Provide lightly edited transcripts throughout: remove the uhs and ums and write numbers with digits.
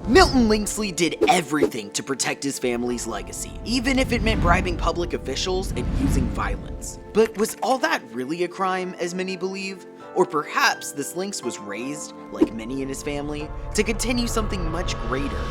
Milton Linksley did everything to protect his family's legacy, even if it meant bribing public officials and using violence. But was all that really a crime, as many believe? Or perhaps this Lynx was raised, like many in his family, to continue something much greater?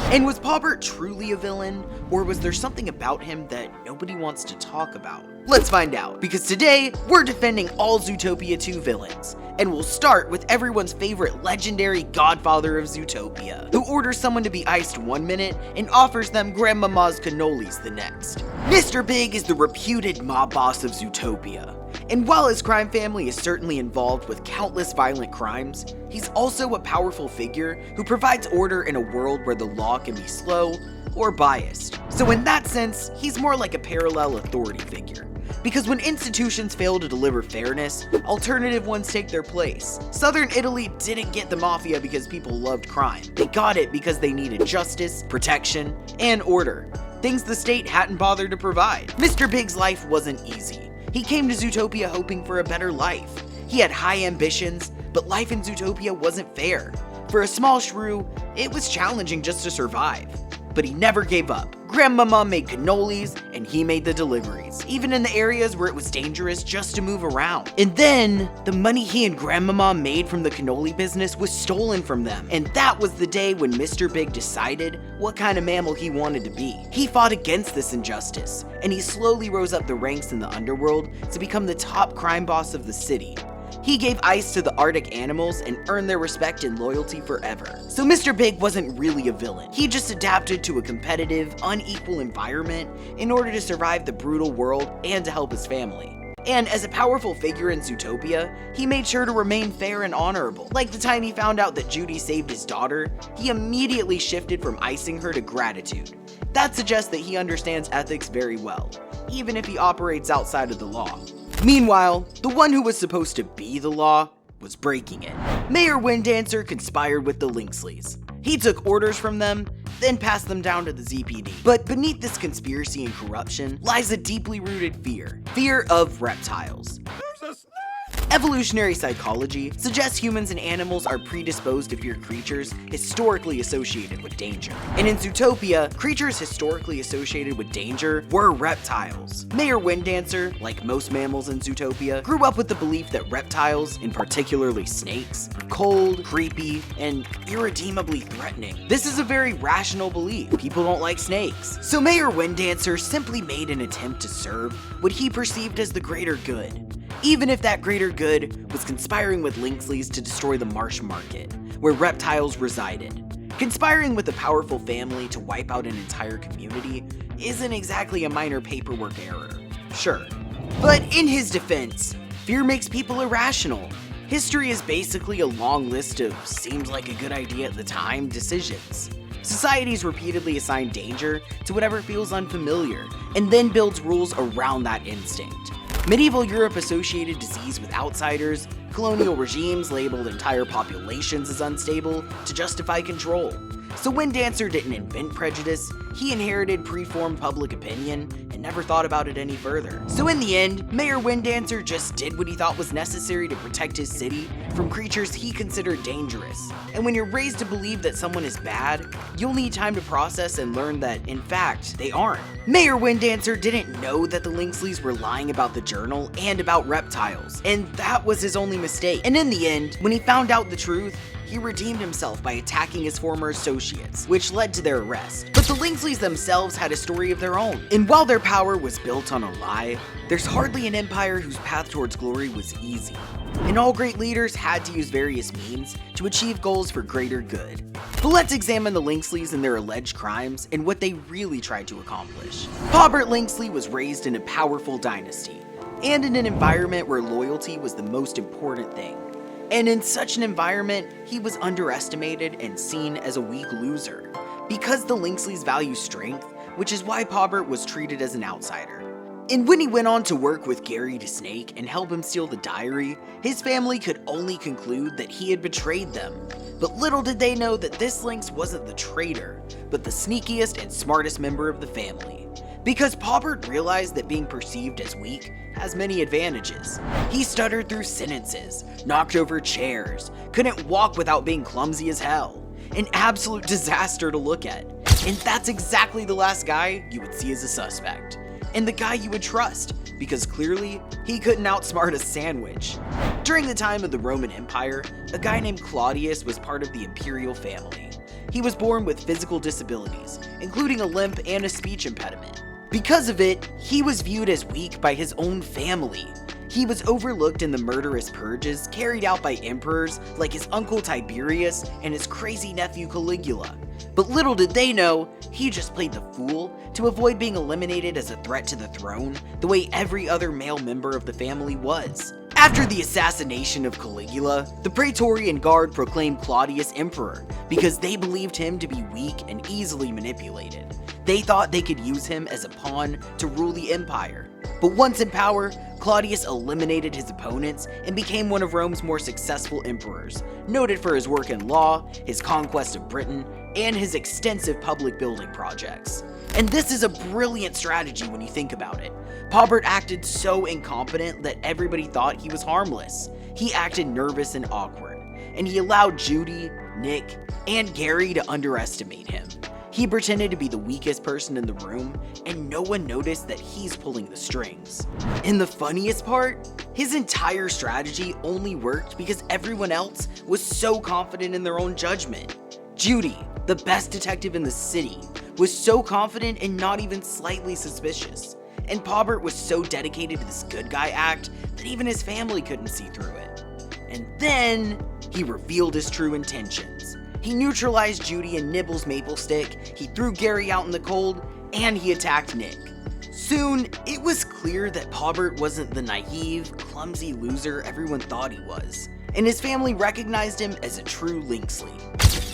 And was Paubert truly a villain, or was there something about him that nobody wants to talk about? Let's find out, because today, we're defending all Zootopia 2 villains. And we'll start with everyone's favorite legendary godfather of Zootopia, who orders someone to be iced 1 minute and offers them Grandmama's cannolis the next. Mr. Big is the reputed mob boss of Zootopia. And while his crime family is certainly involved with countless violent crimes, he's also a powerful figure who provides order in a world where the law can be slow or biased. So in that sense, he's more like a parallel authority figure. Because when institutions fail to deliver fairness, alternative ones take their place. Southern Italy didn't get the mafia because people loved crime. They got it because they needed justice, protection, and order. Things the state hadn't bothered to provide. Mr. Big's life wasn't easy. He came to Zootopia hoping for a better life. He had high ambitions, but life in Zootopia wasn't fair. For a small shrew, it was challenging just to survive. But he never gave up. Grandmama made cannolis, and he made the deliveries, even in the areas where it was dangerous just to move around. And then, the money he and Grandmama made from the cannoli business was stolen from them. And that was the day when Mr. Big decided what kind of mammal he wanted to be. He fought against this injustice, and he slowly rose up the ranks in the underworld to become the top crime boss of the city. He gave ice to the Arctic animals and earned their respect and loyalty forever. So Mr. Big wasn't really a villain. He just adapted to a competitive, unequal environment in order to survive the brutal world and to help his family. And as a powerful figure in Zootopia, he made sure to remain fair and honorable. Like the time he found out that Judy saved his daughter, he immediately shifted from icing her to gratitude. That suggests that he understands ethics very well, even if he operates outside of the law. Meanwhile, the one who was supposed to be the law was breaking it. Mayor Winddancer conspired with the Linksleys. He took orders from them, then passed them down to the ZPD. But beneath this conspiracy and corruption lies a deeply rooted fear of reptiles. Evolutionary psychology suggests humans and animals are predisposed to fear creatures historically associated with danger. And in Zootopia, creatures historically associated with danger were reptiles. Mayor Winddancer, like most mammals in Zootopia, grew up with the belief that reptiles, and particularly snakes, are cold, creepy, and irredeemably threatening. This is a very rational belief. People don't like snakes. So Mayor Winddancer simply made an attempt to serve what he perceived as the greater good. Even if that greater good was conspiring with Linksleys to destroy the Marsh Market, where reptiles resided. Conspiring with a powerful family to wipe out an entire community isn't exactly a minor paperwork error, sure. But in his defense, fear makes people irrational. History is basically a long list of seems like a good idea at the time decisions. Societies repeatedly assign danger to whatever feels unfamiliar, and then builds rules around that instinct. Medieval Europe associated disease with outsiders, colonial regimes labeled entire populations as unstable to justify control. So Winddancer didn't invent prejudice, he inherited preformed public opinion and never thought about it any further. So in the end, Mayor Winddancer just did what he thought was necessary to protect his city from creatures he considered dangerous. And when you're raised to believe that someone is bad, you'll need time to process and learn that, in fact, they aren't. Mayor Winddancer didn't know that the Linksleys were lying about the journal and about reptiles, and that was his only mistake. And in the end, when he found out the truth, he redeemed himself by attacking his former associates, which led to their arrest. But the Linksleys themselves had a story of their own, and while their power was built on a lie, there's hardly an empire whose path towards glory was easy. And all great leaders had to use various means to achieve goals for greater good. But let's examine the Linksleys and their alleged crimes and what they really tried to accomplish. Paubert Linksley was raised in a powerful dynasty, and in an environment where loyalty was the most important thing. And in such an environment, he was underestimated and seen as a weak loser. Because the Linksleys value strength, which is why Paubert was treated as an outsider. And when he went on to work with Gary DeSnake and help him steal the diary, his family could only conclude that he had betrayed them. But little did they know that this Lynx wasn't the traitor, but the sneakiest and smartest member of the family. Because Paubert realized that being perceived as weak has many advantages. He stuttered through sentences, knocked over chairs, couldn't walk without being clumsy as hell. an absolute disaster to look at. And that's exactly the last guy you would see as a suspect. And the guy you would trust, because clearly, he couldn't outsmart a sandwich. During the time of the Roman Empire, a guy named Claudius was part of the imperial family. He was born with physical disabilities, including a limp and a speech impediment. Because of it, he was viewed as weak by his own family. He was overlooked in the murderous purges carried out by emperors like his uncle Tiberius and his crazy nephew Caligula. But little did they know, he just played the fool to avoid being eliminated as a threat to the throne the way every other male member of the family was. After the assassination of Caligula, the Praetorian Guard proclaimed Claudius emperor because they believed him to be weak and easily manipulated. They thought they could use him as a pawn to rule the empire. But once in power, Claudius eliminated his opponents and became one of Rome's more successful emperors, noted for his work in law, his conquest of Britain, and his extensive public building projects. And this is a brilliant strategy when you think about it. Paubert acted so incompetent that everybody thought he was harmless. He acted nervous and awkward, and he allowed Judy, Nick, and Gary to underestimate him. He pretended to be the weakest person in the room, and no one noticed that he's pulling the strings. And the funniest part? His entire strategy only worked because everyone else was so confident in their own judgment. Judy, the best detective in the city, was so confident and not even slightly suspicious. And Paubert was so dedicated to this good guy act that even his family couldn't see through it. And then he revealed his true intentions. He neutralized Judy and Nibbles' maple stick, he threw Gary out in the cold, and he attacked Nick. Soon, it was clear that Paubert wasn't the naive, clumsy loser everyone thought he was, and his family recognized him as a true Linksley.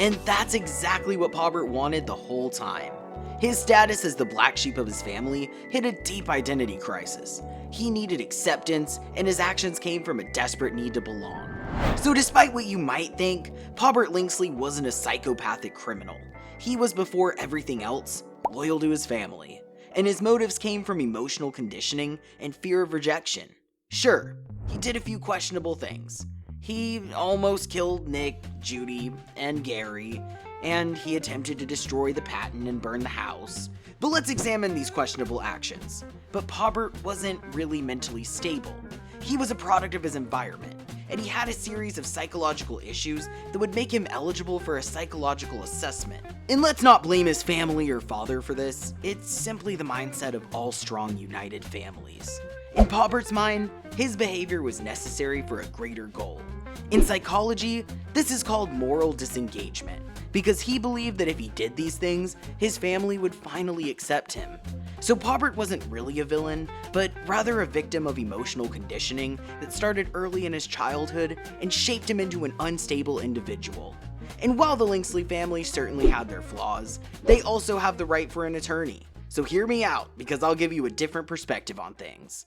And that's exactly what Paubert wanted the whole time. His status as the black sheep of his family hit a deep identity crisis. He needed acceptance, and his actions came from a desperate need to belong. So despite what you might think, Paubert Linksley wasn't a psychopathic criminal. He was, before everything else, loyal to his family, and his motives came from emotional conditioning and fear of rejection. Sure, he did a few questionable things. He almost killed Nick, Judy, and Gary, and he attempted to destroy the patent and burn the house. But let's examine these questionable actions. But Paubert wasn't really mentally stable. He was a product of his environment, and he had a series of psychological issues that would make him eligible for a psychological assessment. And let's not blame his family or father for this. It's simply the mindset of all strong, united families. In Paubert's mind, his behavior was necessary for a greater goal. In psychology, this is called moral disengagement, because he believed that if he did these things, his family would finally accept him. So Paubert wasn't really a villain, but rather a victim of emotional conditioning that started early in his childhood and shaped him into an unstable individual. And while the Linksley family certainly had their flaws, they also have the right for an attorney. So hear me out, because I'll give you a different perspective on things.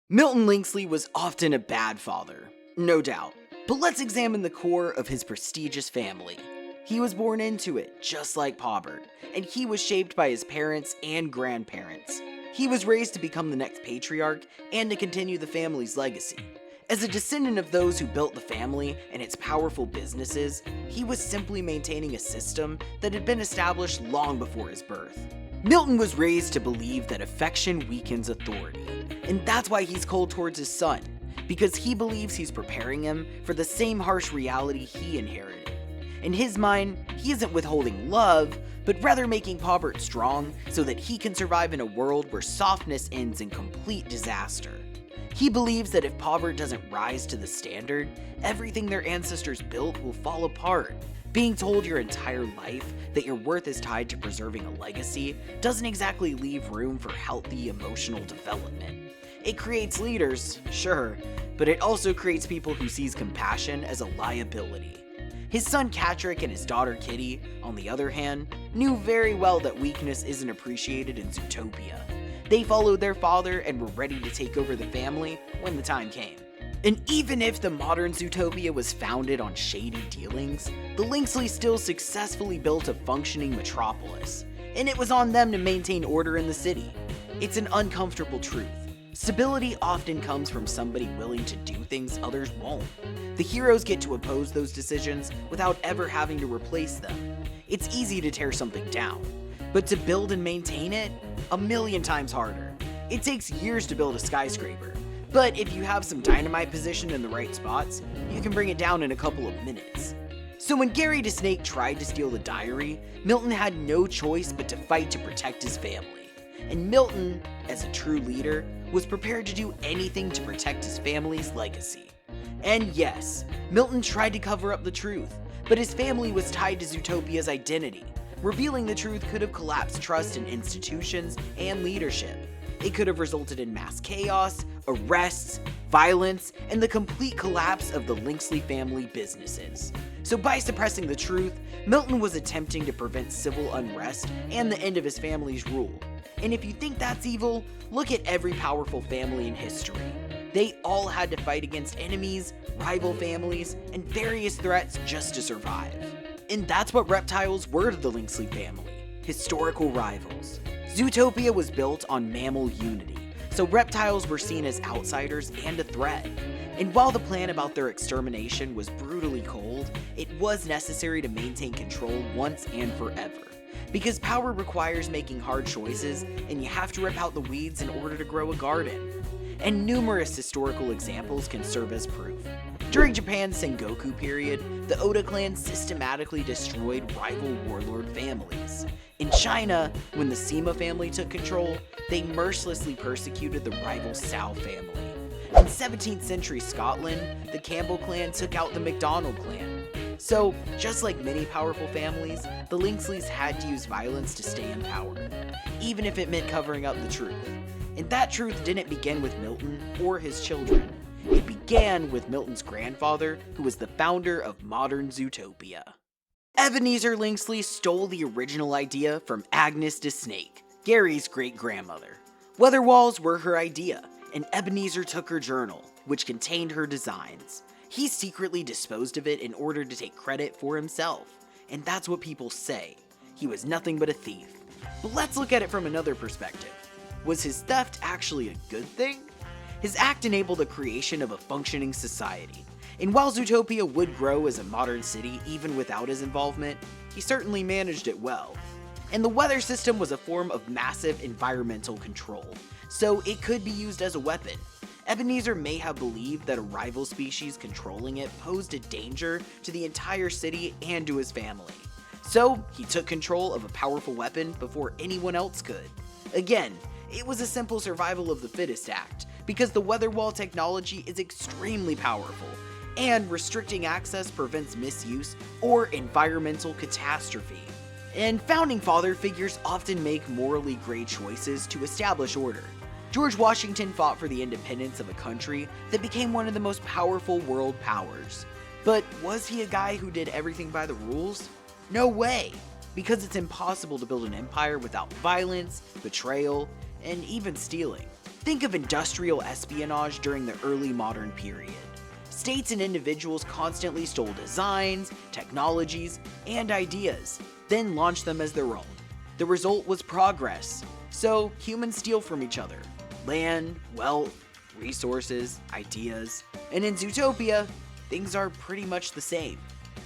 Milton Linksley was often a bad father, no doubt, but let's examine the core of his prestigious family. He was born into it, just like Paubert, and he was shaped by his parents and grandparents. He was raised to become the next patriarch and to continue the family's legacy. As a descendant of those who built the family and its powerful businesses, he was simply maintaining a system that had been established long before his birth. Milton was raised to believe that affection weakens authority, and that's why he's cold towards his son, because he believes he's preparing him for the same harsh reality he inherited. In his mind, he isn't withholding love, but rather making Paubert strong so that he can survive in a world where softness ends in complete disaster. He believes that if Paubert doesn't rise to the standard, everything their ancestors built will fall apart. Being told your entire life that your worth is tied to preserving a legacy doesn't exactly leave room for healthy emotional development. It creates leaders, sure, but it also creates people who sees compassion as a liability. His son Catrick and his daughter Kitty, on the other hand, knew very well that weakness isn't appreciated in Zootopia. They followed their father and were ready to take over the family when the time came. And even if the modern Zootopia was founded on shady dealings, the Linksleys still successfully built a functioning metropolis, and it was on them to maintain order in the city. It's an uncomfortable truth, Stability often comes from somebody willing to do things others won't. The heroes get to oppose those decisions without ever having to replace them. It's easy to tear something down, but to build and maintain it, a million times harder. It takes years to build a skyscraper, but if you have some dynamite positioned in the right spots, you can bring it down in a couple of minutes. So when Gary DeSnake tried to steal the diary, Milton had no choice but to fight to protect his family. And Milton, as a true leader, was prepared to do anything to protect his family's legacy. And yes, Milton tried to cover up the truth, but his family was tied to Zootopia's identity. Revealing the truth could have collapsed trust in institutions and leadership. It could have resulted in mass chaos, arrests, violence, and the complete collapse of the Linksley family businesses. So by suppressing the truth, Milton was attempting to prevent civil unrest and the end of his family's rule. And if you think that's evil, look at every powerful family in history. They all had to fight against enemies, rival families, and various threats just to survive. And that's what reptiles were to the Linksley family, historical rivals. Zootopia was built on mammal unity, so reptiles were seen as outsiders and a threat. And while the plan about their extermination was brutally cold, it was necessary to maintain control once and forever. Because power requires making hard choices, and you have to rip out the weeds in order to grow a garden. And numerous historical examples can serve as proof. During Japan's Sengoku period, the Oda clan systematically destroyed rival warlord families. In China, when the Sima family took control, they mercilessly persecuted the rival Cao family. In 17th century Scotland, the Campbell clan took out the MacDonald clan. So, just like many powerful families, the Linksleys had to use violence to stay in power, even if it meant covering up the truth. And that truth didn't begin with Milton or his children. It began with Milton's grandfather, who was the founder of modern Zootopia. Ebenezer Linksley stole the original idea from Agnes DeSnake, Gary's great-grandmother. Weather walls were her idea, and Ebenezer took her journal, which contained her designs. He secretly disposed of it in order to take credit for himself, and that's what people say. He was nothing but a thief. But let's look at it from another perspective. Was his theft actually a good thing? His act enabled the creation of a functioning society, and while Zootopia would grow as a modern city even without his involvement, he certainly managed it well. And the weather system was a form of massive environmental control, so it could be used as a weapon. Ebenezer may have believed that a rival species controlling it posed a danger to the entire city and to his family. So, he took control of a powerful weapon before anyone else could. Again, it was a simple survival of the fittest act, because the weather wall technology is extremely powerful, and restricting access prevents misuse or environmental catastrophe. And founding father figures often make morally gray choices to establish order. George Washington fought for the independence of a country that became one of the most powerful world powers. But was he a guy who did everything by the rules? No way, because it's impossible to build an empire without violence, betrayal, and even stealing. Think of industrial espionage during the early modern period. States and individuals constantly stole designs, technologies, and ideas, then launched them as their own. The result was progress. So humans steal from each other. Land, wealth, resources, ideas. And in Zootopia, things are pretty much the same.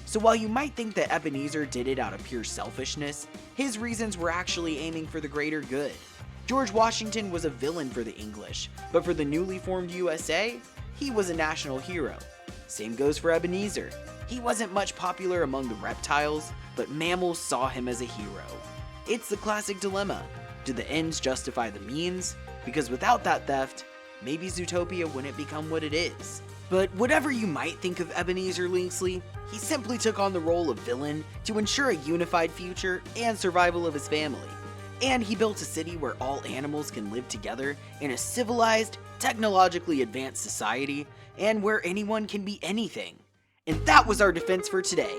So while you might think that Ebenezer did it out of pure selfishness, his reasons were actually aiming for the greater good. George Washington was a villain for the English, but for the newly formed USA, he was a national hero. Same goes for Ebenezer. He wasn't much popular among the reptiles, but mammals saw him as a hero. It's the classic dilemma. Do the ends justify the means? Because without that theft, maybe Zootopia wouldn't become what it is. But whatever you might think of Ebenezer Linksley, he simply took on the role of villain to ensure a unified future and survival of his family. And he built a city where all animals can live together in a civilized, technologically advanced society, and where anyone can be anything. And that was our defense for today.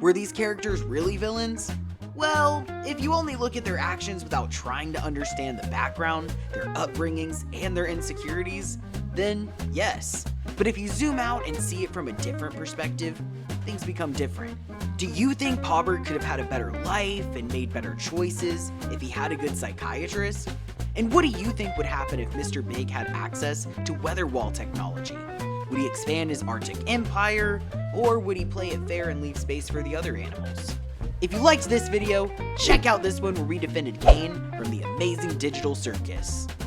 Were these characters really villains? Well, if you only look at their actions without trying to understand the background, their upbringings, and their insecurities, then yes. But if you zoom out and see it from a different perspective, things become different. Do you think Paubert could have had a better life and made better choices if he had a good psychiatrist? And what do you think would happen if Mr. Big had access to weather wall technology? Would he expand his Arctic empire, or would he play it fair and leave space for the other animals? If you liked this video, check out this one where we defended Kane from the amazing digital circus.